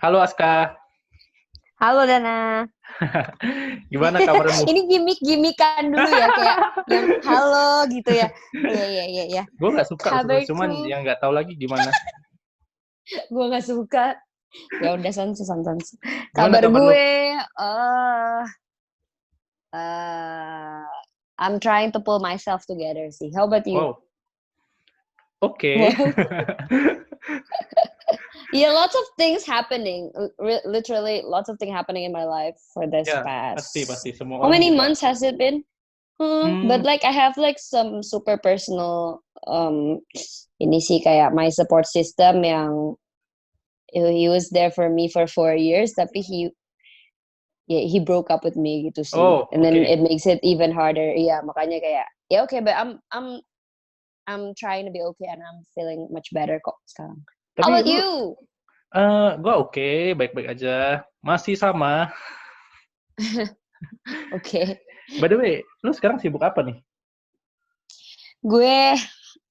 Halo Aska, Halo Dana. gimana kabarmu? Ini gimmick-gimmickan dulu ya, kayak yang halo gitu ya. Iya, iya, iya, iya. Gue nggak suka sebenarnya, cuman Kabarku, yang nggak tahu lagi gimana. gue nggak suka. Ya udah sans. Gimana Kabar kabar lu? gue, eh eh I'm trying to pull myself together sih. How about you? Wow, oke. Wow. Yeah, lots of things happening. Literally, lots of things happening in my life for this Ya, pasti past. pasti semua How orang many juga. months has it been? But Hmm, like I have like some super personal ini sih kayak my support system yang he was there for me for 4 years tapi he broke up with me gitu sih, oh and then oke. it makes it even harder. Iya, makanya kayak ya oke, but I'm trying to be okay and I'm feeling much better kok sekarang. How Tapi about lu, you? gue oke, baik-baik aja. Masih sama. Okay. By the way, lu sekarang sibuk apa nih? Gue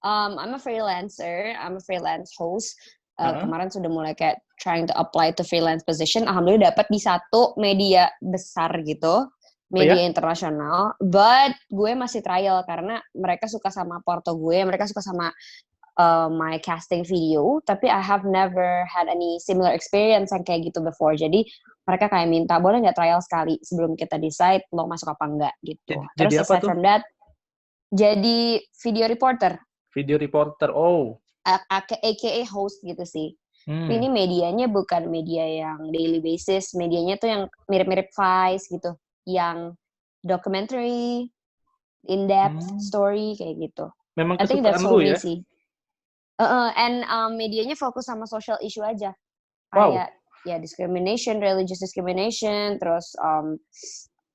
I'm a freelancer, I'm a freelance host. Heeh. Kemarin sudah mulai kayak trying to apply to freelance position. Alhamdulillah dapat di satu media besar gitu, Oh media ya? internasional. But gue masih trial karena mereka suka sama porto gue, mereka suka sama my casting video. Tapi I have never had any similar experience yang kayak gitu before. Jadi mereka kayak minta boleh nggak trial sekali sebelum kita decide mau masuk apa enggak gitu. Jadi Terus apa aside tuh? from that, jadi video reporter. Video reporter. Oh, AKA host gitu sih. Tapi hmm. ini medianya bukan media yang daily basis, medianya tuh yang mirip-mirip Vice gitu, yang documentary, in-depth Hmm. story kayak gitu. Memang I think that's kesukaan for lu me ya? sih. And medianya fokus sama social issue aja, Wow. kayak ya discrimination, religious discrimination, terus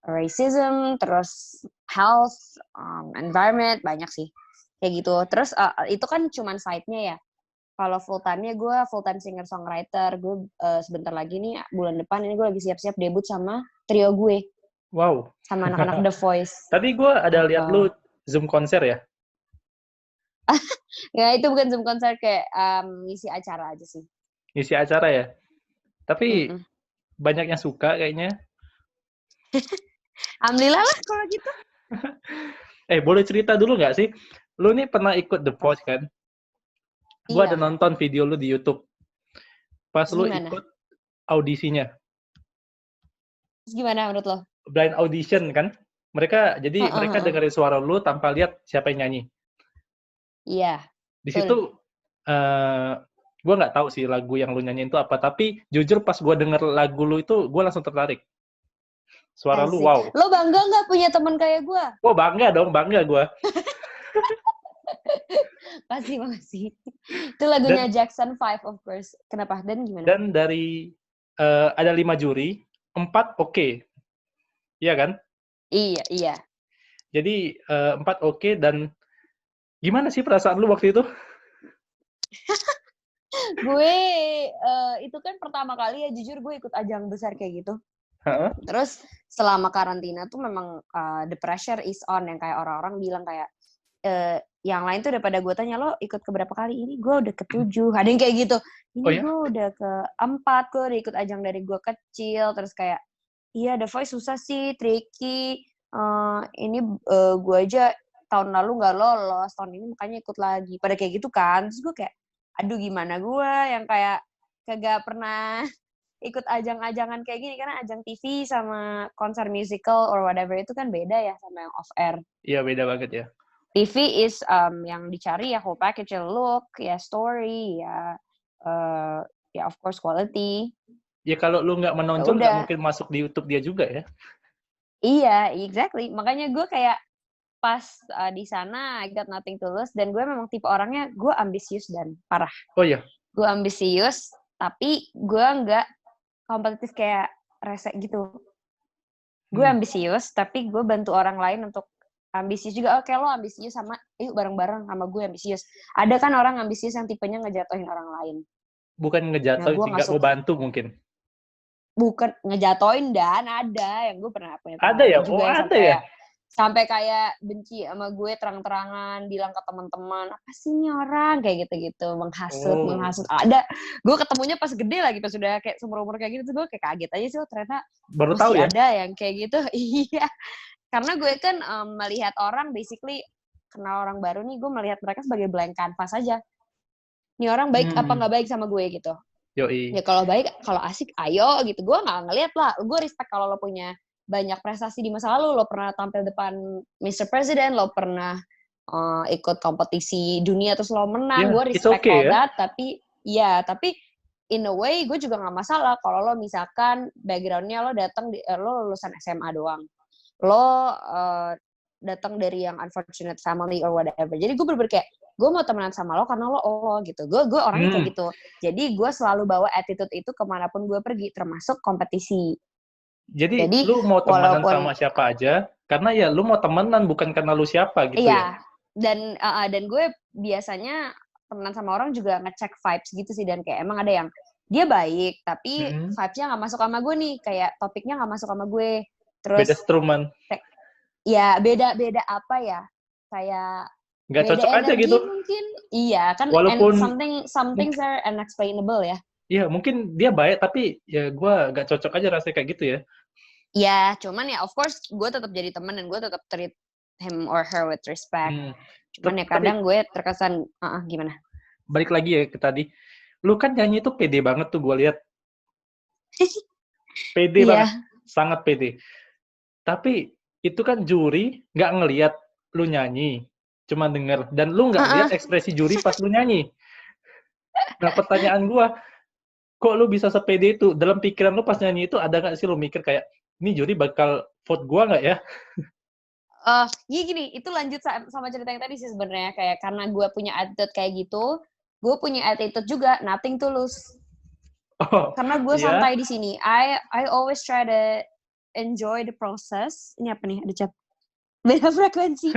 racism, terus health, environment, banyak sih kayak gitu. Terus itu kan cuman side-nya ya. Kalau full time-nya gue full time singer songwriter. Gue sebentar lagi nih bulan depan ini gue lagi siap-siap debut sama trio gue, Wow. sama anak-anak The Voice. Tadi gue ada lihat lu Uh-uh. Zoom konser ya? Ya itu bukan Zoom konser, kayak ngisi acara aja sih. Ngisi acara ya? Tapi Mm-mm. banyak yang suka kayaknya. Alhamdulillah lah kalau gitu. Boleh cerita dulu nggak sih? Lu nih pernah ikut The Apa? Voice kan? Gua ada Iya. nonton video lu di YouTube. Pas Terus lu gimana? ikut audisinya, Terus gimana menurut lo? blind audition kan? Jadi Heeh, mereka heeh. dengerin suara lu tanpa lihat siapa yang nyanyi. Iya, Di betul. situ eh gua nggak tahu sih lagu yang lu nyanyiin itu apa, tapi jujur pas gua denger lagu lu itu gua langsung tertarik. Suara lu Asik. wow. Lo bangga nggak punya teman kayak gue? Wah, bangga dong, bangga gua. Pasti, pasti. Itu lagunya Dan Jackson 5 of course. Kenapa? Dan gimana? dan dari ada 5 juri, 4 oke. Iya kan? Iya, iya. Jadi 4 oke dan gimana sih perasaan lu waktu itu? Gue itu kan pertama kali ya, jujur gue ikut ajang besar kayak gitu. Heeh. Terus selama karantina tuh memang the pressure is on, yang kayak orang-orang bilang kayak yang lain tuh udah pada gue tanya, lo ikut keberapa kali? Ini gue udah ke-7, ada yang kayak gitu. Oh Ini ya? gue udah ke-4, gue udah ikut ajang dari gue kecil. Terus kayak, iya The Voice susah sih, tricky. Ini gue aja tahun lalu nggak lolos, tahun ini makanya ikut lagi. Pada kayak gitu kan. Terus gue kayak, aduh gimana gue yang kayak kagak pernah ikut ajang-ajangan kayak gini, karena ajang TV sama konser musical or whatever itu kan beda ya sama yang off air. Iya, beda banget ya. TV is yang dicari ya whole package, ya look, ya story, ya of course quality. Ya kalau lu nggak Ya menonjol nggak udah, mungkin masuk di YouTube dia juga ya. iya exactly. Makanya gue kayak pas di sana I got nothing to lose, dan gue memang tipe orangnya gue ambisius dan parah. Oh iya. Gue ambisius tapi gue nggak kompetitif kayak rese gitu. Gue Hmm. ambisius, tapi gue bantu orang lain untuk ambisius juga. Oke, lo ambisius sama, yuk bareng-bareng sama gue ambisius. Ada kan orang ambisius yang tipenya ngejatuhin orang lain. Bukan Nah, ngejatuhin gue sih, nggak nggak mau suka. bantu mungkin. Bukan ngejatuhin, dan ada yang gue pernah punya Ada ya? pengalaman Oh juga yang ada sampai ya? kayak, Sampai kayak benci sama gue terang-terangan, bilang ke teman-teman, apa sih ini orang kayak gitu-gitu, menghasut. Ada, gue ketemunya pas gede lagi, pas udah kayak seumur-umur kayak gitu, gue kayak kaget aja sih, ternyata Baru tahu masih ya? ada yang kayak gitu. Iya, karena gue kan melihat orang, basically kenal orang baru nih, gue melihat mereka sebagai blank canvas aja. Ini orang baik apa nggak baik sama gue gitu. Yoi. Ya kalau baik, kalau asik, ayo gitu. Gue nggak ngeliat lah. Gue respect kalau lo punya banyak prestasi di masa lalu. Lo pernah tampil depan Mr. President, lo pernah ikut kompetisi dunia terus lo menang. Gue It's respect okay all ya. that. Tapi in a way gue juga nggak masalah kalau lo misalkan backgroundnya lo datang lo lulusan SMA doang. Lo datang dari yang unfortunate family or whatever. Jadi gue bener-bener kayak gue mau temenan sama lo karena lo gitu. Gue orangnya kayak gitu. Jadi gue selalu bawa attitude itu kemanapun gue pergi, termasuk kompetisi. Jadi lu mau temenan walaupun sama siapa aja, karena ya lu mau temenan bukan karena lu siapa gitu ya. iya, dan gue biasanya temenan sama orang juga ngecek vibes gitu sih, dan kayak emang ada yang dia baik tapi vibes-nya nggak masuk sama gue nih, kayak topiknya nggak masuk sama gue. Terus Beda struman. ya beda apa ya, kayak Nggak beda cocok aja energi gitu. mungkin. Iya kan, and Walaupun some things are unexplainable ya. ya mungkin dia baik tapi ya gue nggak cocok aja rasanya kayak gitu ya. Ya, cuman ya of course gue tetap jadi teman dan gue tetap treat him or her with respect. Cuman ya kadang gue terkesan gimana? Balik lagi ya ke tadi. Lu kan nyanyi itu pede banget tuh gue lihat. Pede banget, sangat pede. Tapi itu kan juri nggak ngelihat lu nyanyi, cuma denger. Dan lu nggak lihat ekspresi juri pas lu nyanyi. Nah pertanyaan gue, kok lu bisa sepede itu? Dalam pikiran lu pas nyanyi itu ada nggak sih lu mikir kayak, ini juri bakal vote gue nggak ya? Gini, itu lanjut sama cerita yang tadi sih sebenarnya, kayak karena gue punya attitude kayak gitu, gue punya attitude juga nothing tulus. Karena gue santai di sini. I always try to enjoy the process. Ini apa nih? Ada chat. Beda frekuensi.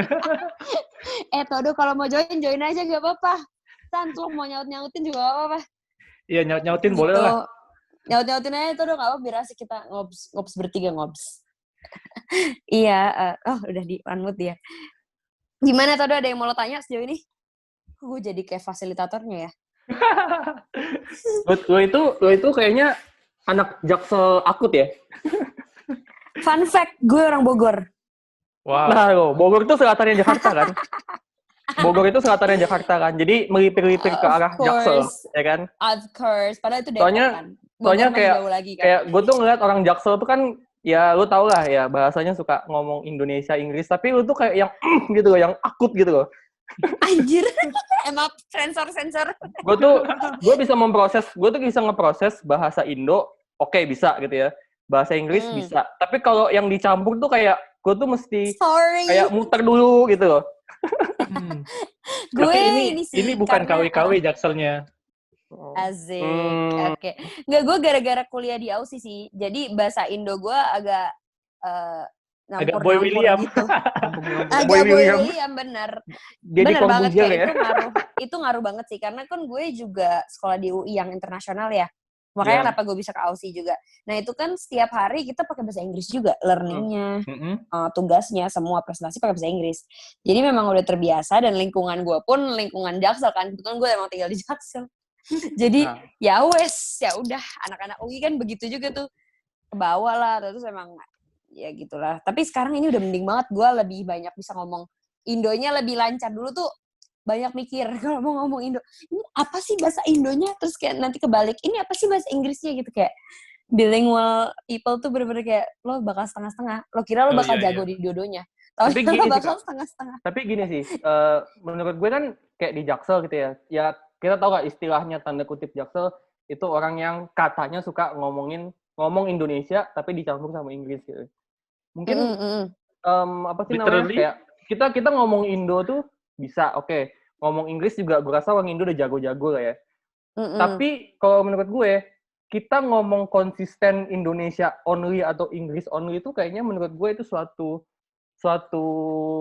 Todo kalau mau join aja gak apa-apa. Santu mau nyaut-nyautin juga gak apa-apa. Iya, nyaut-nyautin boleh lah. Nyaut-nyautin aja Todo, gak apa-apa, biar asik kita ngobs bertiga ngobs. Iya, udah di unmute dia. Gimana Todo, ada yang mau lo tanya sejauh ini? Gue jadi kayak fasilitatornya ya. Lo itu kayaknya anak Jaksel akut ya? Fun fact, gue orang Bogor. Wow. Nah, Bogor itu selatannya Jakarta kan? Bogor itu selatannya Jakarta kan? Jadi melipir-lipir ke arah Jaksel, ya kan? Of course, padahal itu Depok kan. Soalnya kayak, lagi, kan? kayak gue tuh ngeliat orang Jaksel tuh kan, ya lu tau lah ya, bahasanya suka ngomong Indonesia, Inggris, tapi lu tuh kayak yang gitu loh, yang akut gitu loh. Anjir, emang sensor. Gue bisa ngeproses bahasa Indo, oke, bisa gitu ya. Bahasa Inggris bisa. Tapi kalau yang dicampur tuh kayak, gue tuh mesti kayak muter dulu gitu loh. Tapi ini bukan KW-KW Jakselnya. Asik, oke. Nggak, gue gara-gara kuliah di Aussie sih. Jadi bahasa Indo gue agak agak Boy William gitu. Boy William, bener. Jadi bener banget kayak ya? itu ngaruh banget sih, karena kan gue juga sekolah di UI yang internasional ya. Makanya kenapa gue bisa ke Aussie juga. Nah itu kan setiap hari kita pakai bahasa Inggris juga, learningnya, tugasnya, semua presentasi pakai bahasa Inggris. Jadi memang udah terbiasa, dan lingkungan gue pun lingkungan Jaksel kan. Kebetulan gue emang tinggal di Jaksel. Jadi ya udah anak-anak UI kan begitu juga tuh, ke bawah lah, terus emang ya gitulah. Tapi sekarang ini udah mending banget, gue lebih banyak bisa ngomong Indonya lebih lancar. Dulu tuh banyak mikir kalau mau ngomong Indo, ini apa sih bahasa Indonya, terus kayak nanti kebalik, ini apa sih bahasa Inggrisnya gitu. Kayak bilingual people tuh bener-bener kayak lo bakal setengah-setengah, lo kira lo bakal jago di dua-duanya, tapi gini bakal setengah-setengah. Tapi gini sih, menurut gue kan kayak di Jaksel gitu ya kita tahu gak istilahnya tanda kutip Jaksel itu orang yang katanya suka ngomong Indonesia tapi dicampur sama Inggris gitu. Mungkin apa sih namanya, kayak kita ngomong Indo tuh bisa, oke. Ngomong Inggris juga gue rasa orang Indo udah jago-jago lah ya. Tapi kalau menurut gue, kita ngomong konsisten Indonesia only atau Inggris only itu kayaknya menurut gue itu suatu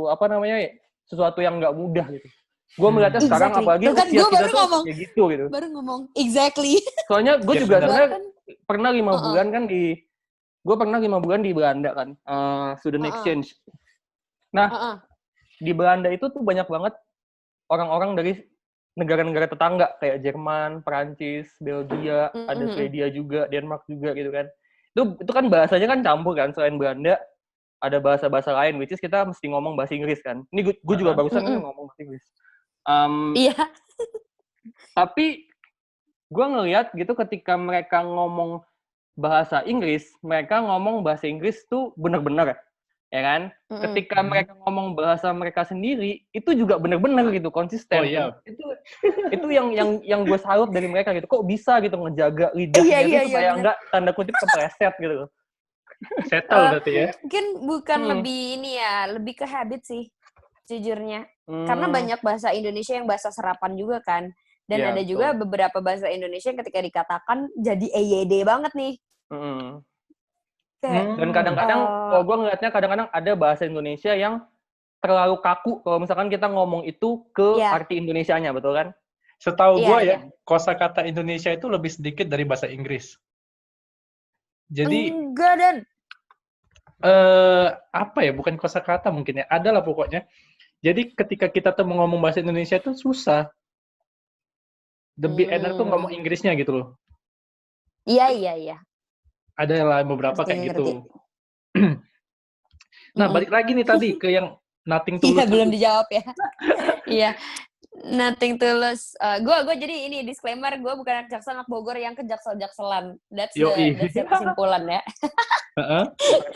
apa namanya, sesuatu yang nggak mudah gitu. Gue melihatnya sekarang apalagi kan usia kita tuh ngomong, kayak gitu. Baru ngomong, exactly. Soalnya gue juga sebenarnya pernah 5 bulan kan gue pernah 5 bulan di Belanda kan, student exchange. Nah, Heeh. di Belanda itu tuh banyak banget orang-orang dari negara-negara tetangga kayak Jerman, Perancis, Belgia, ada Swedia juga, Denmark juga gitu kan. Itu kan bahasanya kan campur kan, selain Belanda ada bahasa-bahasa lain, which is kita mesti ngomong bahasa Inggris kan. Ini gue juga barusan kan ngomong bahasa Inggris. Iya. Tapi gue ngelihat gitu ketika mereka ngomong bahasa Inggris, mereka ngomong bahasa Inggris tuh bener-bener, ya kan? Ketika mereka ngomong bahasa mereka sendiri, itu juga bener-bener gitu, konsisten. Oh iya. Itu yang gue salut dari mereka gitu. Kok bisa gitu ngejaga lidahnya itu supaya bener. nggak tanda kutip kepleset gitu. Settle berarti ya. Mungkin bukan lebih ini ya, lebih ke habit sih, jujurnya. Karena banyak bahasa Indonesia yang bahasa serapan juga kan. Dan Iya, ada betul. juga beberapa bahasa Indonesia yang ketika dikatakan jadi EYD banget nih. Kayak, Dan kadang-kadang, kalau gue ngeliatnya kadang-kadang ada bahasa Indonesia yang terlalu kaku kalau misalkan kita ngomong itu ke arti Indonesianya, betul kan? Setahu gue ya, kosakata Indonesia itu lebih sedikit dari bahasa Inggris. Jadi enggak, Dan. apa ya, bukan kosakata mungkin ya, ada lah pokoknya. Jadi ketika kita tuh mau ngomong bahasa Indonesia itu susah. Lebih enak tuh ngomong Inggrisnya gitu loh. Iya. Ada lah beberapa kayak gitu. Nah, balik lagi nih tadi ke yang nothing tulus. Iya, belum dijawab ya. Iya. Nothing tulus. Gue jadi ini disclaimer, gue bukan anak Jaksel, anak Bogor yang ke Jaksel-Jakselan. That's the kesimpulan ya.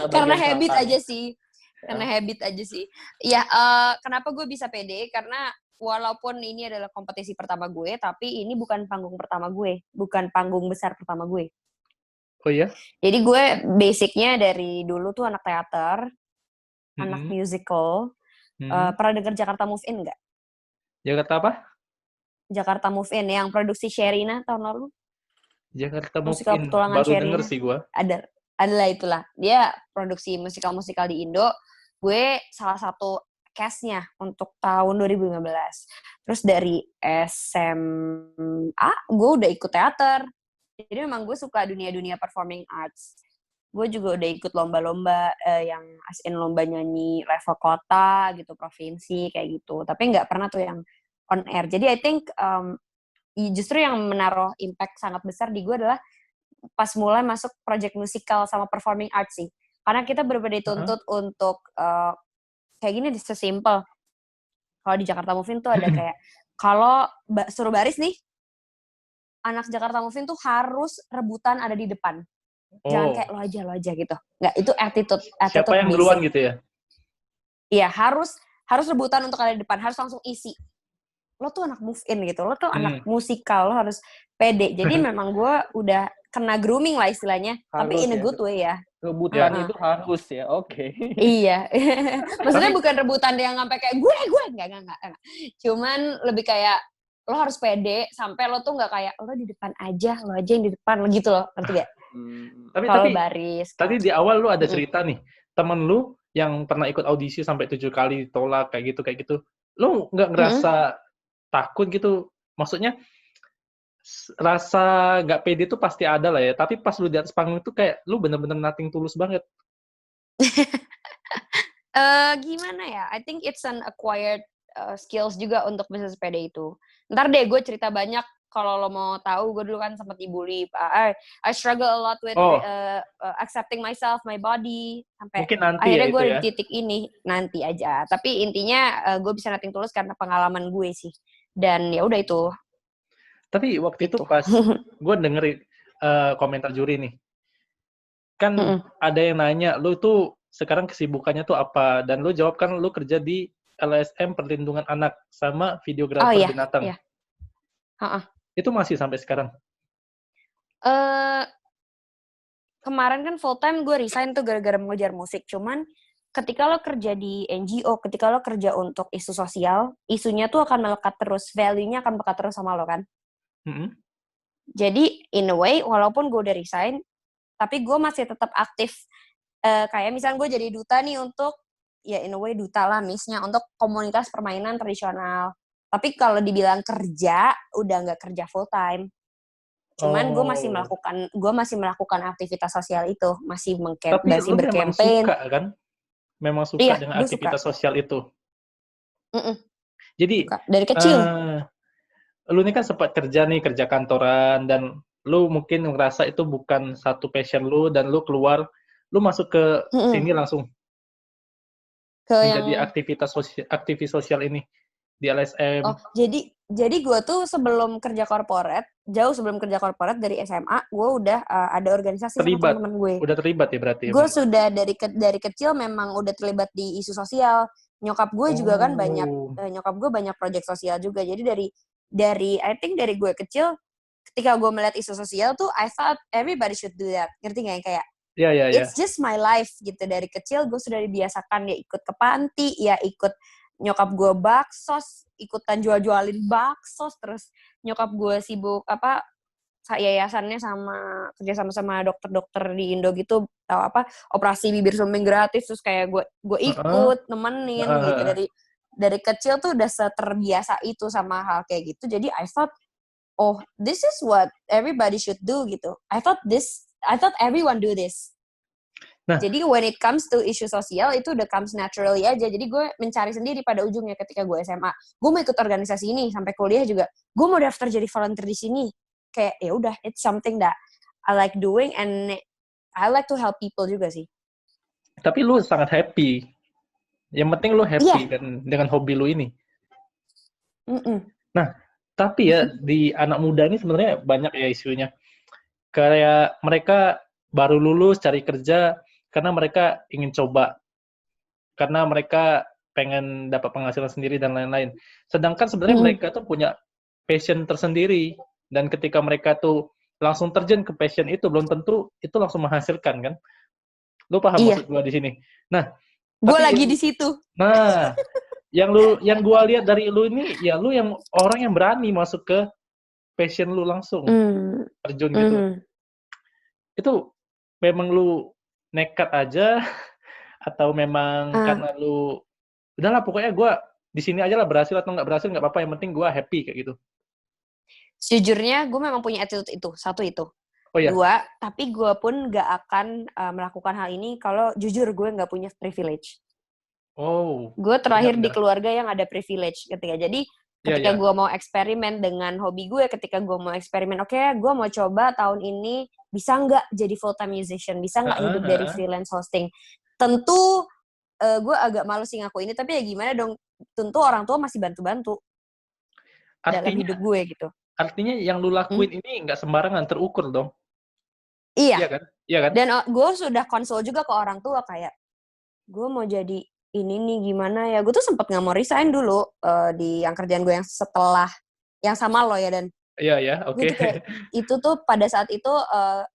Karena habit aja sih. Ya, kenapa gue bisa pede? Karena walaupun ini adalah kompetisi pertama gue, tapi ini bukan panggung pertama gue, bukan panggung besar pertama gue. Oh iya? Jadi gue basicnya dari dulu tuh anak teater, anak musical. Pernah dengar Jakarta Move In nggak? Jakarta apa? Jakarta Move In yang produksi Sherina tahun lalu. Jakarta Move Musikal In, petualangan baru Sherina. denger sih gue. Adalah itulah. Dia produksi musikal-musikal di Indo. Gue salah satu cast-nya untuk tahun 2015. Terus dari SMA, gue udah ikut teater. Jadi memang gue suka dunia-dunia performing arts. Gue juga udah ikut lomba-lomba yang as in lomba nyanyi level kota gitu, provinsi kayak gitu. Tapi nggak pernah tuh yang on air. Jadi I think justru yang menaruh impact sangat besar di gue adalah pas mulai masuk project musikal sama performing arts sih. Karena kita berbeda dituntut untuk kayak gini sesimpel. Kalau di Jakarta Moving tuh ada kayak kalau suruh baris nih, anak Jakarta Moving tuh harus rebutan ada di depan. Jangan kayak lo aja gitu. Nggak, itu attitude Siapa yang basic. duluan gitu ya? Iya, harus rebutan untuk ada di depan, harus langsung isi. Lo tuh anak move in gitu, lo tuh anak musikal, lo harus pede. Jadi memang gue udah kena grooming lah istilahnya, tapi in a good way ya. Rebutan itu harus ya, oke. Iya. Maksudnya bukan rebutan yang sampai kayak gue, enggak. Cuman lebih kayak lo harus pede sampai lo tuh nggak kayak lo di depan aja, lo aja yang di depan gitu loh, ngerti gak? Tapi baris. Tadi di awal lu ada cerita nih, temen lu yang pernah ikut audisi sampai 7 kali ditolak kayak gitu. Lu nggak ngerasa takut gitu? Maksudnya rasa nggak pede itu pasti ada lah ya. Tapi pas lu di atas panggung itu kayak lu bener-bener nothing tulus banget. Gimana ya? I think it's an acquired skills juga untuk bisa sepede itu. Ntar deh gue cerita banyak. Kalau lo mau tahu, gue dulu kan sempat dibully. I struggle a lot with accepting myself, my body. Sampai mungkin nanti akhirnya ya gue itu di titik ini. Nanti aja. Tapi intinya gue bisa nothing tulus karena pengalaman gue sih. Dan ya udah itu. Tapi waktu itu pas gue dengerin komentar juri nih. Kan ada yang nanya, lu tuh sekarang kesibukannya tuh apa? Dan lu jawab kan lu kerja di LSM Perlindungan Anak sama videografer binatang. Iya. Itu masih sampai sekarang? Kemarin kan full time gue resign tuh gara-gara mengejar musik. Cuman ketika lo kerja di NGO, ketika lo kerja untuk isu sosial, isunya tuh akan melekat terus, value-nya akan melekat terus sama lo kan. Jadi in a way, walaupun gue udah resign, tapi gue masih tetap aktif. Kayak misalnya gue jadi duta nih untuk, ya in a way duta lah misnya, untuk komunitas permainan tradisional. Tapi kalau dibilang kerja, udah nggak kerja full time. Cuman gue masih melakukan aktivitas sosial itu, masih Tapi lu memang berkampanye. suka kan? memang suka Iya, dengan gue suka. aktivitas sosial itu. Mm-mm, Jadi, suka. Dari kecil. lu ini kan sempat kerja nih, kerja kantoran, dan lu mungkin ngerasa itu bukan satu passion lu, dan lu keluar, lu masuk ke Mm-mm. sini langsung Ke menjadi yang aktivis sosial ini di LSM. Oh, jadi gue tuh jauh sebelum kerja korporat dari SMA, gue udah ada organisasi sama Terlibat, teman-teman gue. udah terlibat ya berarti ya. Gue sudah dari kecil memang udah terlibat di isu sosial. Nyokap gue juga kan Oh, nyokap gue banyak proyek sosial juga. Jadi dari I think dari gue kecil, ketika gue melihat isu sosial tuh, I thought everybody should do that. Ngerti nggak? Yang kayak ya ya ya. it's just my life gitu. Dari kecil gue sudah dibiasakan ya ikut ke panti, ya ikut nyokap gue baksos, ikutan jual-jualin baksos, terus nyokap gue sibuk yayasannya kerja sama dokter-dokter di Indo gitu, tahu operasi bibir sumbing gratis, terus kayak gue Heeh, ikut nemenin gitu. heeh. Dari kecil tuh udah terbiasa itu sama hal kayak gitu. Jadi I thought, oh, this is what everybody should do gitu. I thought everyone do this. Nah, Jadi when it comes to isu sosial itu udah comes naturally aja. Jadi gue mencari sendiri pada ujungnya ketika gue SMA. Gue mau ikut organisasi ini sampai kuliah juga. Gue mau daftar jadi volunteer di sini. Kayak ya udah, it's something that I like doing and I like to help people juga sih. tapi lu sangat happy. Yang penting lu happy Iya. kan dengan hobi lu ini. Mm-mm. Nah, tapi ya di anak muda ini sebenarnya banyak ya isunya. Kayak mereka baru lulus cari kerja karena mereka ingin coba. Karena mereka pengen dapat penghasilan sendiri dan lain-lain. Sedangkan sebenarnya Mm-mm. mereka tuh punya passion tersendiri, dan ketika mereka tuh langsung terjun ke passion itu belum tentu itu langsung menghasilkan kan. Lu paham Iya. maksud gua di sini. Nah, Gue tapi lagi di situ. yang gua lihat dari lu ini ya lu yang orang yang berani masuk ke passion lu langsung Mm. terjun gitu. Mm-hmm. Itu memang lu nekat aja atau memang Uh, karena lu udahlah pokoknya gua di sini aja lah, berhasil atau nggak berhasil nggak apa-apa, yang penting gua happy kayak gitu. Sejujurnya gue memang punya attitude itu. Satu itu. Oh ya. Dua, tapi gue pun gak akan melakukan hal ini kalau jujur gue gak punya privilege. Oh. Gue terlahir di Benar-benar. keluarga yang ada privilege ketika. Jadi Iya, ketika iya. gue mau eksperimen dengan hobi gue, ketika gue mau eksperimen, oke, gue mau coba tahun ini bisa nggak jadi full time musician, bisa nggak Heeh, hidup dari heeh. freelance hosting. Tentu gue agak malu sih ngaku ini, tapi ya gimana dong? Tentu orang tua masih bantu-bantu dalam Artinya hidup gue gitu. artinya yang lu Hmm? lakuin ini nggak sembarangan, terukur dong. Iya. Iya kan? Iya kan? Dan gue sudah konsul juga ke orang tua kayak, gue mau jadi ini nih gimana ya. Gue tuh sempet nggak mau resign dulu di yang kerjaan gue yang setelah yang sama lo ya, dan Iya, ya, gue oke. tuh kayak itu tuh pada saat itu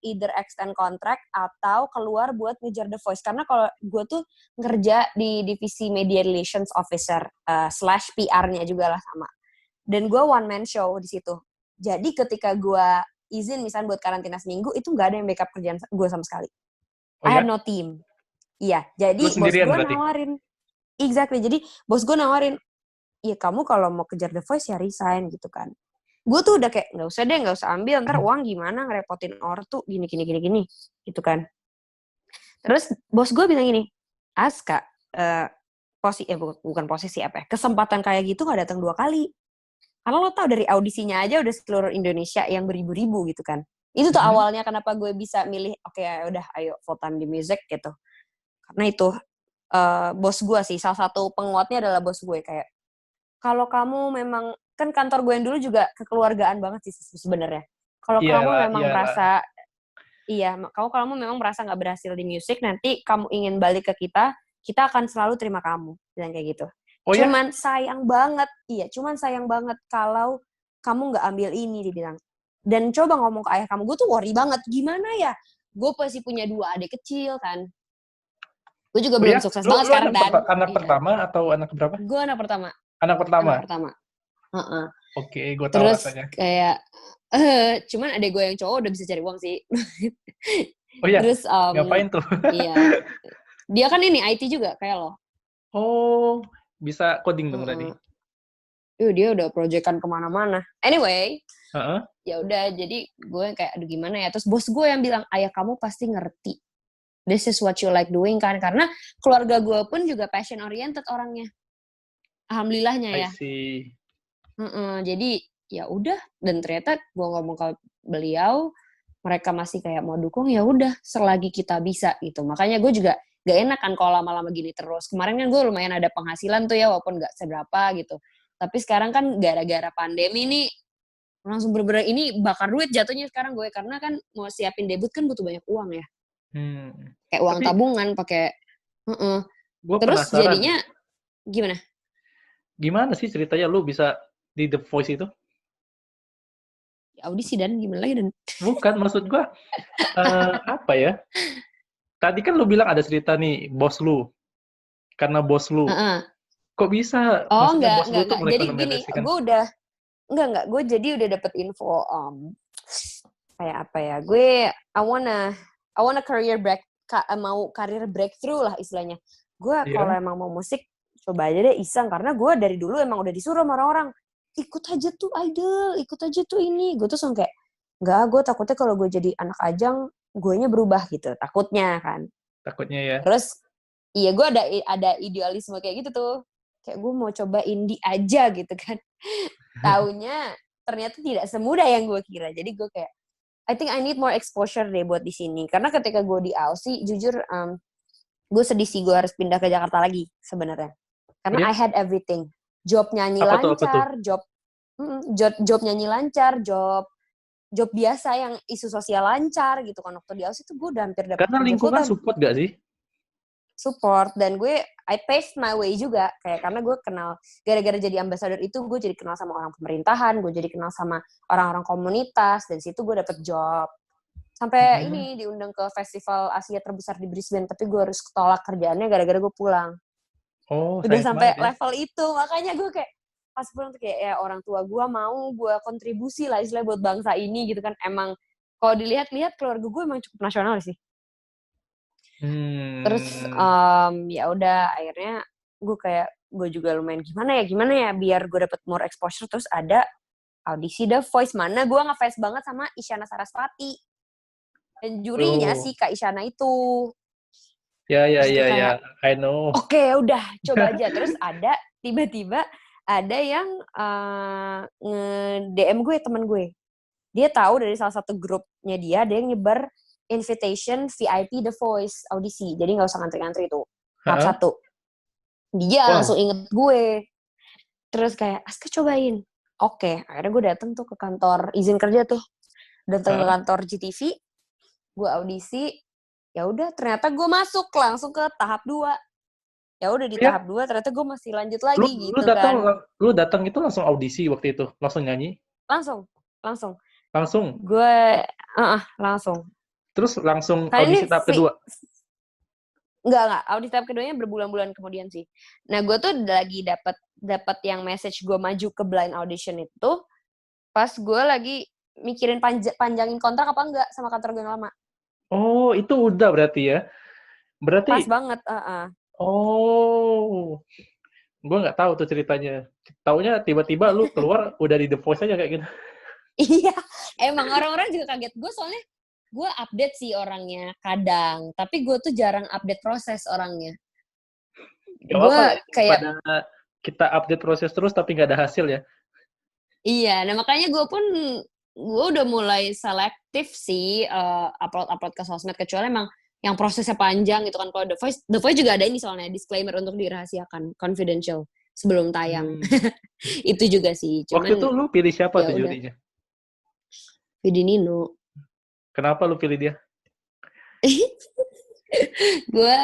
either extend contract atau keluar buat ngejar The Voice, karena kalau gue tuh ngerja di divisi media relations officer / PR-nya juga lah sama, dan gue one man show di situ. Jadi ketika gue izin misalnya buat karantina seminggu, itu nggak ada yang backup kerjaan gue sama sekali. Oh I had ya? no team. Iya, Lu jadi bos sendirian gue berarti? nawarin. Exactly, jadi bos gue nawarin, iya kamu kalau mau kejar The Voice ya resign gitu kan. Gue tuh udah kayak, nggak usah deh, nggak usah ambil, ntar uang gimana ngerepotin ortu, gini, gitu kan. Terus bos gue bilang gini, Aska, bukan posisi apa ya, kesempatan kayak gitu gak datang 2 kali. Karena lo tau dari audisinya aja udah seluruh Indonesia yang beribu-ribu gitu kan. Itu tuh awalnya kenapa gue bisa milih, oke, udah ayo full time di music gitu. Karena itu bos gue sih, salah satu penguatnya adalah bos gue kayak, kalau kamu memang, kan kantor gue yang dulu juga kekeluargaan banget sih sebenarnya. Kalau kamu Iyalah, memang iyalah. merasa, kalau kamu memang merasa nggak berhasil di musik, nanti kamu ingin balik ke kita akan selalu terima kamu, bilang kayak gitu. Oh ya? Cuman sayang banget kalau kamu nggak ambil ini, dibilang. Dan coba ngomong ke ayah kamu, gue tuh worry banget, gimana ya? Gue pasti punya 2 adik kecil kan. Gue juga Oh belum ya? sukses Lu banget lu sekarang kan. anak Iya. pertama atau anak berapa? Gue anak pertama. Anak pertama? Anak pertama. Uh-uh. Oke, gue tahu Terus rasanya. kayak, cuman adek gue yang cowok udah bisa cari uang sih. Oh ya? Terus, Ngapain tuh? iya. Dia kan ini IT juga kayak lo. Oh, bisa coding dong berarti? Dia udah proyekan kemana-mana. Anyway, Heeh. ya udah, jadi gue kayak aduh gimana ya. Terus bos gue yang bilang, ayah kamu pasti ngerti this is what you like doing kan. Karena keluarga gue pun juga passion oriented orangnya. Alhamdulillahnya I ya. see. Jadi ya udah, dan ternyata gue ngomong ke beliau, mereka masih kayak mau dukung, ya udah selagi kita bisa gitu. Makanya gue juga gak enak kan kalau lama-lama gini terus. Kemarin kan gue lumayan ada penghasilan tuh ya, walaupun gak seberapa gitu. Tapi sekarang kan gara-gara pandemi nih langsung bener-bener ini bakar duit jatuhnya sekarang gue, karena kan mau siapin debut kan butuh banyak uang ya. Kayak uang Tapi tabungan pakai. gue Terus penasaran, jadinya gimana? gimana sih ceritanya lu bisa di The Voice itu? Audisi dan gimana lagi dan Bukan, maksud gue apa ya? Tadi kan lu bilang ada cerita nih, bos lu. Karena bos lu. Kok bisa? Oh, Maksudnya bos lu tuh enggak. Jadi gini, merekomendasikan. gue udah enggak. Gue jadi udah dapet info kayak apa ya? Gue I wanna career break, mau career breakthrough lah istilahnya. Gue kalau Iya. emang mau musik coba aja deh iseng, karena gue dari dulu emang udah disuruh sama orang-orang, ikut aja tuh idol, ikut aja tuh ini. Gue tuh kayak enggak, gue takutnya kalau gue jadi anak ajang, guenya berubah gitu, takutnya kan. Takutnya ya. Terus iya, gue ada idealisme kayak gitu tuh. Kayak gue mau coba indie aja gitu kan. Taunya ternyata tidak semudah yang gue kira. Jadi gue kayak, I think I need more exposure deh buat di sini. Karena ketika gue di Aussie, jujur gue sedih sih gue harus pindah ke Jakarta lagi sebenarnya. Karena Iya? I had everything. Job nyanyi Apa tuh? lancar, job nyanyi lancar, job biasa yang isu sosial lancar gitu kan. Waktu di Aussie tuh gue udah hampir dapet Karena kerja full lingkungan time. support gak sih? Support, dan gue I paved my way juga kayak, karena gue kenal gara-gara jadi ambassador itu, gue jadi kenal sama orang pemerintahan, gue jadi kenal sama orang-orang komunitas, dan situ gue dapet job sampai ini diundang ke festival Asia terbesar di Brisbane, tapi gue harus tolak kerjaannya gara-gara gue pulang. Oh, Udah sayang sampai banget ya. level itu, makanya gue kayak pas pulang tuh kayak ya orang tua gue mau gue kontribusi lah istilahnya buat bangsa ini gitu kan. Emang kalau dilihat-lihat keluarga gue emang cukup nasional sih. Terus ya udah akhirnya gue juga lumayan gimana ya biar gue dapet more exposure. Terus ada audisi The Voice, mana gue ngefans banget sama Isyana Sarasvati dan jurinya si Kak Isyana itu. Ya, Terus gue kayak I know. oke, udah coba aja. Terus ada tiba-tiba ada yang nge-DM gue, temen gue. Dia tahu dari salah satu grupnya dia yang nyebar invitation VIP The Voice audisi. Jadi nggak usah ngantri-ngantri itu. Tahap 1. Dia langsung inget gue. Terus kayak, Aska cobain. Oke, akhirnya gue dateng tuh ke kantor izin kerja tuh. Dateng ke kantor GTV. Gue audisi. Ya udah, ternyata gue masuk langsung ke tahap 2. Ya udah di tahap 2 ternyata gue masih lanjut lagi gitu kan. Lu datang itu langsung audisi waktu itu? Langsung nyanyi? Langsung. Langsung? Gue, langsung. Terus langsung Karena audisi ini tahap kedua? Enggak. Audisi tahap keduanya berbulan-bulan kemudian sih. Nah, gue tuh lagi dapat yang message gue maju ke blind audition itu pas gue lagi mikirin panjangin kontrak apa enggak sama kantor gue yang lama. Oh, itu udah berarti ya? Berarti Pas banget, Oh, gue nggak tahu tuh ceritanya. Taunya tiba-tiba lu keluar udah di The Voice aja kayak gitu. Iya, emang orang-orang juga kaget. Gue soalnya gue update sih orangnya kadang, tapi gue tuh jarang update proses orangnya. Gak Gue apa-apa lah, kayak pada kita update proses terus tapi nggak ada hasil ya. iya, nah makanya gue udah mulai selektif sih upload ke sosmed, kecuali emang yang prosesnya panjang gitu kan. Kalau The Voice juga ada ini soalnya disclaimer untuk dirahasiakan, confidential sebelum tayang. Itu juga sih. Cuman Waktu itu lu pilih siapa ya tuh udah. jurinya? Vidi Nino. Kenapa lu pilih dia? Gue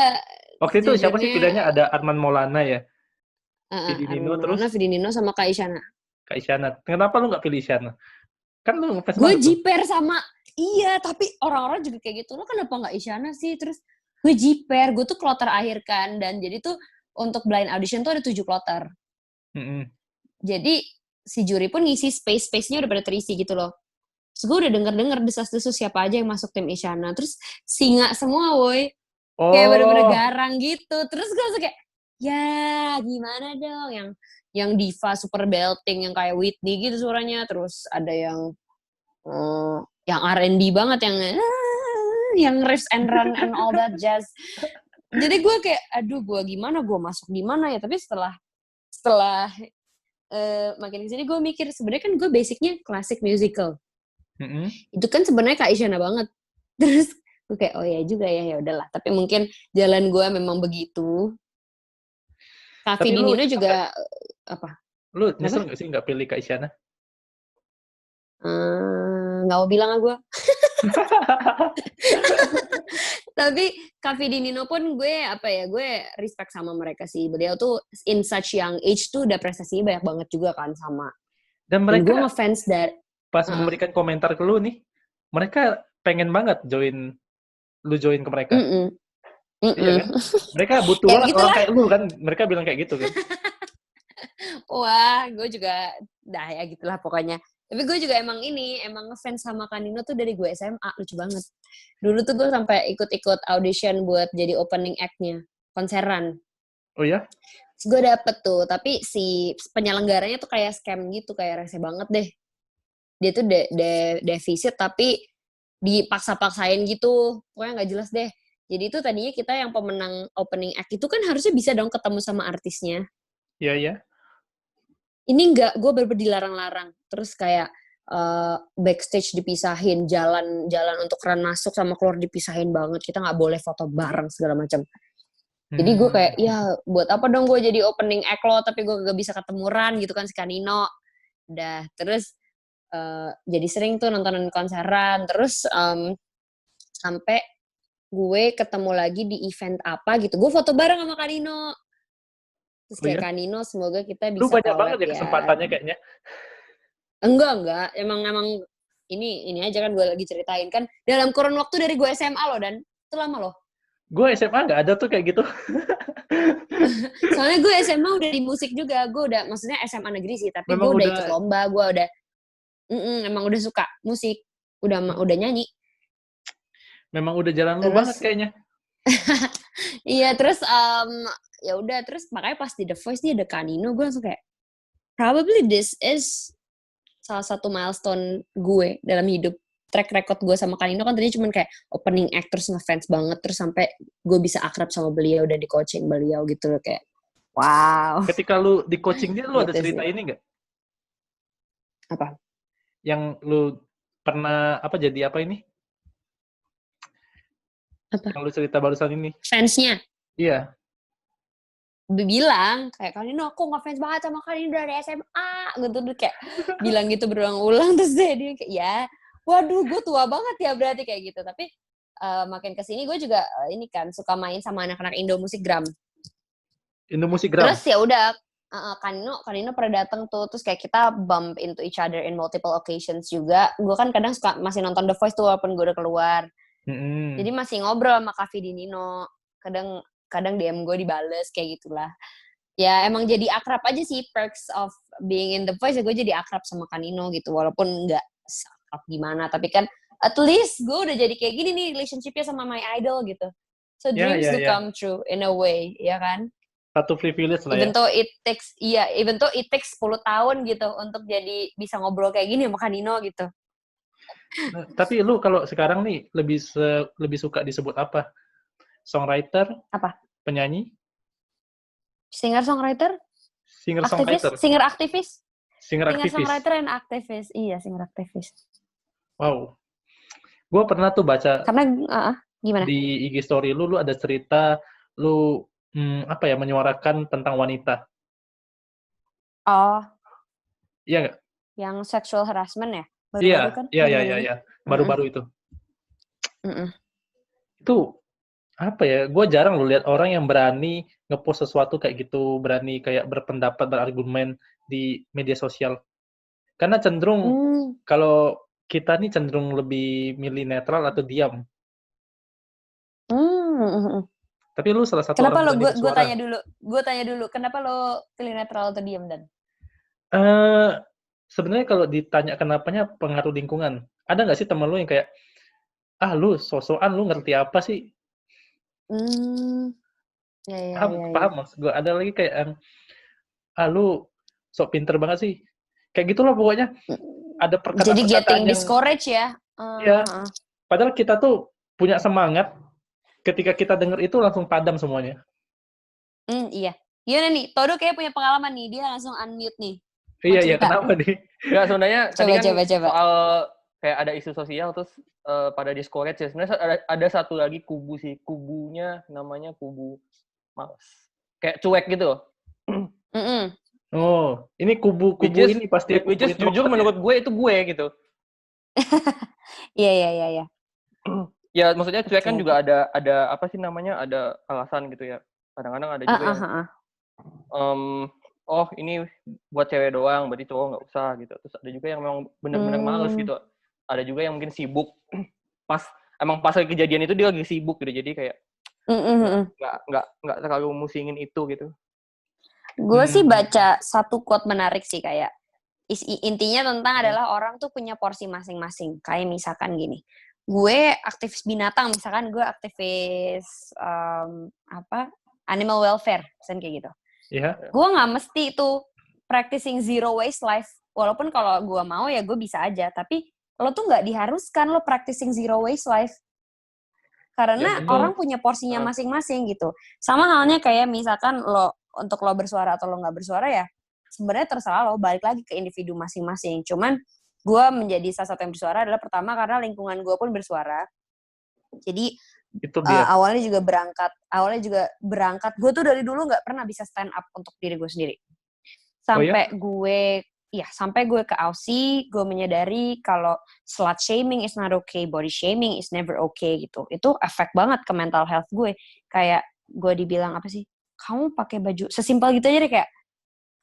Waktu itu siapa sih pilihannya? Ada Arman Maulana ya? Vidi Nino terus? Vidi Nino sama Kak Isyana. Kak Isyana. Kenapa lu nggak pilih Isyana? Kan lu ngefans Gue banget tuh. jiper sama, iya, tapi orang-orang juga kayak gitu. Lo kenapa nggak Isyana sih? Terus gue jiper, gue tuh kloter akhir kan. Dan jadi tuh untuk blind audition tuh ada 7 kloter. Jadi si juri pun ngisi space-nya udah pada terisi gitu loh. Terus gue udah denger desas-desus siapa aja yang masuk tim Isyana. Terus singa semua woy. Kayak bener-bener garang gitu. Terus gue langsung kayak, ya gimana dong yang diva super belting yang kayak Whitney gitu suaranya. Terus ada yang R&B banget yang yang riffs and run and all that jazz. Jadi gue kayak, aduh gue gimana, gue masuk di mana ya? Tapi setelah makin kesini gue mikir sebenarnya kan gue basicnya klasik musical. Itu kan sebenarnya Kak Isyana banget. Terus gue kayak oh ya juga ya udahlah. Tapi mungkin jalan gue memang begitu. Kak Nino juga apa? Lu nyesel nggak sih nggak pilih Kak Isyana? Nggak mau bilang gue. Tapi Kak Nino pun gue respect sama mereka sih. Beliau tuh in such young age tuh udah prestasinya banyak banget juga kan sama. Dan mereka gue ngefans dari pas memberikan komentar ke lu nih, mereka pengen banget join ke mereka. Iya kan? Mereka butuh banget orang kayak lu kan. Mereka bilang kayak gitu kan. Wah, gue juga dah ya gitulah pokoknya. Tapi gue juga emang ngefans sama Kanino tuh dari gue SMA, lucu banget. Dulu tuh gue sampai ikut audition buat jadi opening act-nya, konseran. Oh ya? Terus gue dapet tuh, tapi si penyelenggaranya tuh kayak scam gitu, kayak rese banget deh. Dia tuh defisit tapi dipaksa-paksain gitu, pokoknya nggak jelas deh. Jadi itu tadinya kita yang pemenang opening act itu kan harusnya bisa dong ketemu sama artisnya. Iya, iya. Ini enggak, gue bener-bener dilarang-larang. Terus kayak backstage dipisahin, jalan untuk run masuk sama keluar dipisahin banget. Kita nggak boleh foto bareng segala macam. Jadi gue kayak, ya buat apa dong gue jadi opening act lo, tapi gue gak bisa ketemu Ran gitu kan si Kanino. Udah, terus jadi sering tuh nontonin konseran. Terus sampai gue ketemu lagi di event apa gitu. Gue foto bareng sama Kanino. Terus kayak Kanino, semoga kita bisa collab ya. Lu banyak banget ya kesempatannya kayaknya. Enggak. Emang ini aja kan gue lagi ceritain kan. Dalam kurun waktu dari gue SMA loh, Dan. Itu lama loh. Gue SMA nggak ada tuh kayak gitu. Soalnya gue SMA udah di musik juga. Gue udah, maksudnya SMA negeri sih. Tapi gue udah ikut lomba. Gue udah, emang udah suka musik. Udah nyanyi. Memang udah jalan lu banget kayaknya. Iya, terus ya udah, terus makanya pas di The Voice nih ada Kanino, gue langsung kayak probably this is salah satu milestone gue dalam hidup. Track record gue sama Kanino kan tadi cuman kayak opening act, terus ngefans banget, terus sampai gue bisa akrab sama beliau dan di coaching beliau gitu loh, kayak wow. Ketika lu di coaching dia, lu gitu ada cerita sih. Ini nggak? Apa? Yang lu pernah jadi apa ini? Apa? Yang lu cerita barusan ini. Fansnya? Iya. Bilang kayak Kanino, aku ngefans banget sama Kanino dari SMA gitu, kayak bilang gitu berulang-ulang. Terus dia kayak ya waduh gue tua banget ya berarti kayak gitu. Tapi makin kesini gue juga ini kan suka main sama anak-anak Indo Musikgram. Terus ya udah Kanino pernah datang tuh, terus kayak kita bump into each other in multiple occasions juga. Gue kan kadang suka masih nonton The Voice tuh walaupun gue udah keluar. Jadi masih ngobrol sama Kak Nino. Kadang DM gue dibales kayak gitulah. Ya emang jadi akrab aja sih, perks of being in The Voice ya, gue jadi akrab sama Kanino gitu, walaupun nggak akrab gimana, tapi kan at least gue udah jadi kayak gini nih relationship-nya sama my idol gitu. So dreams do come true in a way, ya kan? Satu privilege lah even though it takes 10 tahun gitu untuk jadi bisa ngobrol kayak gini sama Kanino gitu. Nah, tapi lu kalau sekarang nih lebih suka disebut apa? Songwriter? Apa? Penyanyi? Singer-songwriter? Singer-songwriter? Singer-aktivis? Singer-aktivis? Singer-songwriter and aktivis. Iya, singer-aktivis. Wow. Gue pernah tuh baca. Karena, gimana? Di IG story lu ada cerita, lu menyuarakan tentang wanita. Oh. Iya nggak? Yang sexual harassment ya? Baru-baru kan? Iya. Baru-baru itu. Itu apa ya? Gue jarang lu lihat orang yang berani ngepost sesuatu kayak gitu, berani kayak berpendapat, berargumen di media sosial. Karena cenderung kalau kita nih cenderung lebih milih netral atau diam. Tapi lu salah satu kenapa orang lo? Gue tanya dulu. Kenapa lo pilih netral atau diam, Dan? Sebenarnya kalau ditanya kenapanya, pengaruh lingkungan. Ada nggak sih temen lu yang kayak, lu sosokan, lu ngerti apa sih? Paham maksud gue. Ada lagi kayak, lu sok pinter banget sih. Kayak gitulah pokoknya. Ada perkataan-perkataan jadi getting discouraged ya? Iya. Padahal kita tuh punya semangat, ketika kita denger itu langsung padam semuanya. Iya. Gimana nih? Todo kayak punya pengalaman nih. Dia langsung unmute nih. Mau Iya, cerita. kenapa nih? Enggak, sebenarnya tadi kan Coba. soal kayak ada isu sosial terus pada discourage ya. Sebenarnya ada satu lagi kubu sih. Kubunya namanya kubu males. Kayak cuek gitu loh. Oh, ini kubu ini pasti kubu which is jujur introvert ya? menurut gue itu gue gitu. Iya. Ya maksudnya cuek kan Oke. juga ada apa sih namanya? Ada alasan gitu ya. Kadang-kadang ada juga yang oh ini buat cewek doang, berarti cowok nggak usah gitu. Terus ada juga yang memang benar-benar males gitu. Ada juga yang mungkin sibuk. Emang pas lagi kejadian itu dia lagi sibuk gitu. Jadi kayak nggak terlalu musingin itu gitu. Gue sih baca satu quote menarik sih, kayak intinya tentang adalah orang tuh punya porsi masing-masing. Kayak misalkan gini, gue aktivis binatang, misalkan gue aktivis animal welfare, misalkan kayak gitu. Iya. Gue nggak mesti itu practicing zero waste life. Walaupun kalau gue mau ya gue bisa aja, tapi lo tuh nggak diharuskan lo practicing zero waste life. Karena orang punya porsinya masing-masing gitu. Sama halnya kayak misalkan untuk lo bersuara atau lo nggak bersuara ya, sebenarnya terserah lo, balik lagi ke individu masing-masing. Cuman gue menjadi salah satu yang bersuara adalah pertama karena lingkungan gue pun bersuara. Jadi awalnya juga berangkat. Gue tuh dari dulu nggak pernah bisa stand up untuk diri gue sendiri. Sampai gue ke Aussie, gue menyadari kalau slut shaming is not okay, body shaming is never okay gitu. Itu efek banget ke mental health gue. Kayak gue dibilang apa sih? Kamu pakai baju sesimpel gitu aja deh, kayak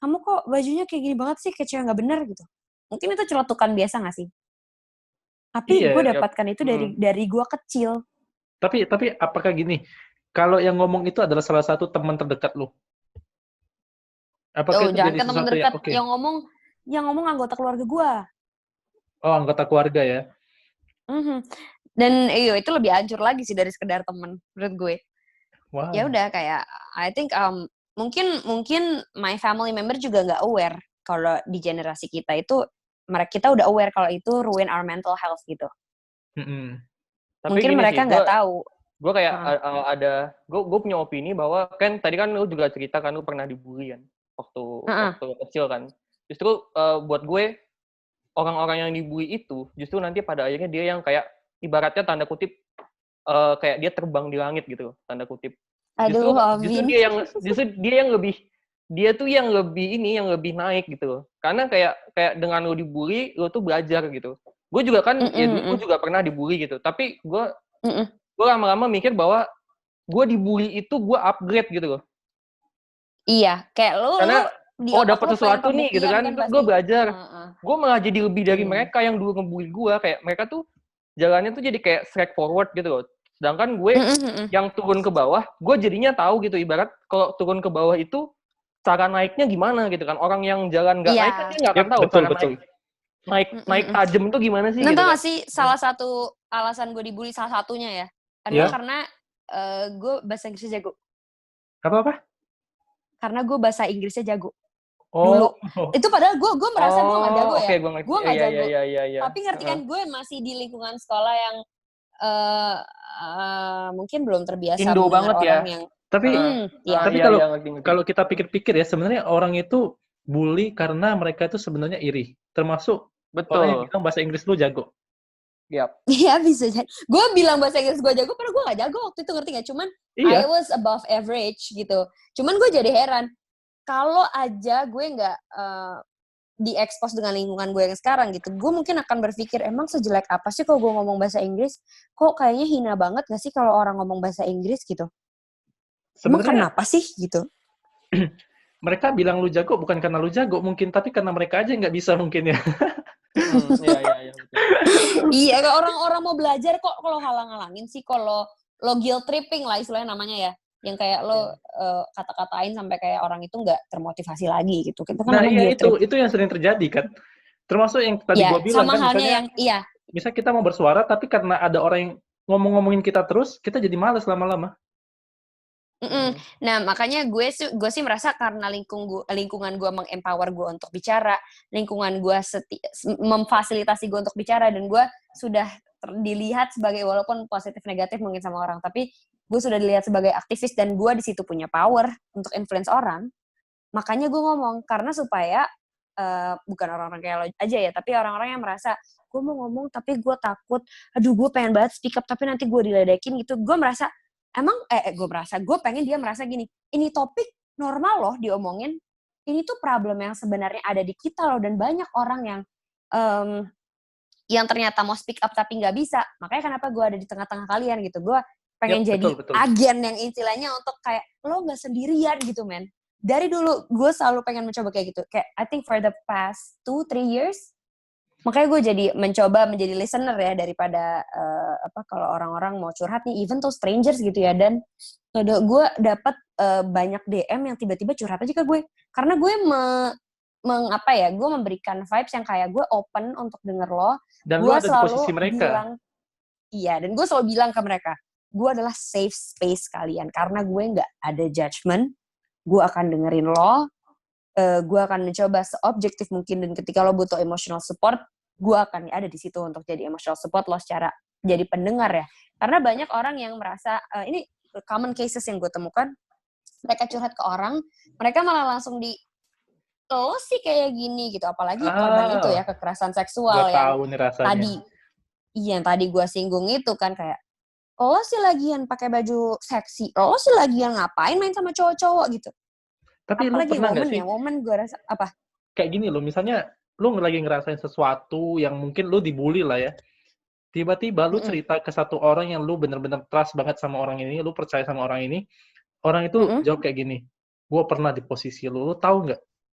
kamu kok bajunya kayak gini banget sih, kayak cewek nggak bener gitu. Mungkin itu celetukan biasa nggak sih? Tapi gue dapatkan itu dari gue kecil. Tapi apakah gini? Kalau yang ngomong itu adalah salah satu teman terdekat lu? Apakah itu jangan jadi ke teman sesuatu terdekat, yang yang ngomong anggota keluarga gue. Oh, anggota keluarga ya? Dan itu lebih hancur lagi sih dari sekedar temen menurut gue. Wow. Ya udah, kayak I think mungkin my family member juga nggak aware kalau di generasi kita itu, kita udah aware kalau itu ruin our mental health gitu. Tapi mungkin mereka nggak tahu. Gue kayak gue punya opini bahwa kan tadi kan lu juga cerita kan lu pernah dibully kan waktu kecil kan. Justru buat gue orang-orang yang dibully itu justru nanti pada akhirnya dia yang kayak ibaratnya tanda kutip kayak dia terbang di langit gitu, tanda kutip. Justru dia tuh yang lebih naik gitu. Karena kayak dengan lu dibully, lu tuh belajar gitu. Gue juga kan gue juga pernah dibully gitu. Tapi gue lama-lama mikir bahwa gue dibully itu gue upgrade gitu loh. Iya, kayak karena dapat sesuatu nih gitu kan, terus gue belajar. Gue malah jadi lebih dari mereka yang dulu ngebully gue. Kayak mereka tuh jalannya tuh jadi kayak straight forward gitu loh. Sedangkan gue yang turun ke bawah, gue jadinya tahu gitu, ibarat kalau turun ke bawah itu cara naiknya gimana gitu kan. Orang yang jalan nggak naik kan dia nggak akan tahu cara naik tajam itu gimana sih. Nanti gitu nggak sih salah satu alasan gue dibully, salah satunya ya adalah karena gue bahasa Inggrisnya jago. Apa? Karena gue bahasa Inggrisnya jago. Dulu. Itu padahal gue merasa gue nggak jago ya. Gue nggak jago. Tapi ngerti kan, gue masih di lingkungan sekolah yang mungkin belum terbiasa Indo banget orang ya. yang. Tapi kalau kita pikir-pikir ya, sebenarnya orang itu bully karena mereka itu sebenarnya iri. Termasuk orang yang bilang bahasa Inggris lu jago. Iya, bisa jadi. Gue bilang bahasa Inggris gue jago, karena gue gak jago waktu itu, ngerti gak? Cuman I was above average gitu. Cuman gue jadi heran, kalau aja gue gak di-expose dengan lingkungan gue yang sekarang gitu, gue mungkin akan berpikir, emang sejelek apa sih kalau gue ngomong bahasa Inggris? Kok kayaknya hina banget gak sih kalau orang ngomong bahasa Inggris gitu? Emang kenapa sih gitu? Mereka bilang lu jago bukan karena lu jago mungkin, tapi karena mereka aja nggak bisa mungkin ya. Iya, orang-orang mau belajar kok kalau halang-halangin sih, kalau lo guilt tripping lah istilahnya namanya ya, yang kayak lo kata-katain sampai kayak orang itu nggak termotivasi lagi gitu. Itu kan namanya guilt trip. Itu yang sering terjadi kan. Termasuk yang tadi gue bilang sama kan, halnya misalnya kita mau bersuara tapi karena ada orang yang ngomongin kita terus, kita jadi malas lama-lama. Nah, makanya gue sih merasa karena lingkungan gue mengempower gue untuk bicara, lingkungan gue memfasilitasi gue untuk bicara, dan gue sudah dilihat sebagai, walaupun positif negatif mungkin sama orang, tapi gue sudah dilihat sebagai aktivis dan gue di situ punya power untuk influence orang. Makanya gue ngomong, karena supaya bukan orang-orang kayak lo aja ya, tapi orang-orang yang merasa gue mau ngomong tapi gue takut, aduh gue pengen banget speak up tapi nanti gue diledekin gitu. Gue merasa gue pengen dia merasa gini, ini topik normal loh diomongin, ini tuh problem yang sebenarnya ada di kita loh, dan banyak orang yang ternyata mau speak up tapi nggak bisa. Makanya kenapa gue ada di tengah-tengah kalian gitu. Gue pengen jadi betul. agen yang istilahnya untuk kayak lo nggak sendirian gitu, men. Dari dulu gue selalu pengen mencoba kayak gitu. Kayak I think for the past 2-3 years, makanya gue jadi mencoba menjadi listener ya, daripada kalau orang-orang mau curhat nih, even to strangers gitu ya. Dan gue dapat banyak DM yang tiba-tiba curhat aja ke gue, karena gue gue memberikan vibes yang kayak gue open untuk denger lo. Dan Gue lu ada di selalu posisi mereka. bilang, iya, dan gue selalu bilang ke mereka, gue adalah safe space kalian, karena gue nggak ada judgement. Gue akan dengerin lo, gue akan mencoba seobjektif mungkin, dan ketika lo butuh emotional support, gue akan ada di situ untuk jadi emotional support lo secara jadi pendengar ya. Karena banyak orang yang merasa, ini common cases yang gue temukan, mereka curhat ke orang, mereka malah langsung lo sih kayak gini gitu, apalagi korban itu ya, kekerasan seksual Gua tahu nih rasanya. yang tadi gue singgung itu kan, kayak lo sih lagian pakai baju seksi, lo sih lagian ngapain main sama cowok-cowok gitu. Tapi Apalagi lu pernah nggak sih woman gue rasa apa? kayak gini loh, misalnya lu lagi ngerasain sesuatu yang mungkin lu dibully lah ya, tiba-tiba lu cerita ke satu orang yang lu bener-bener trust banget sama orang ini, lu percaya sama orang ini, orang itu jawab kayak gini, gue pernah di posisi lu tahu nggak?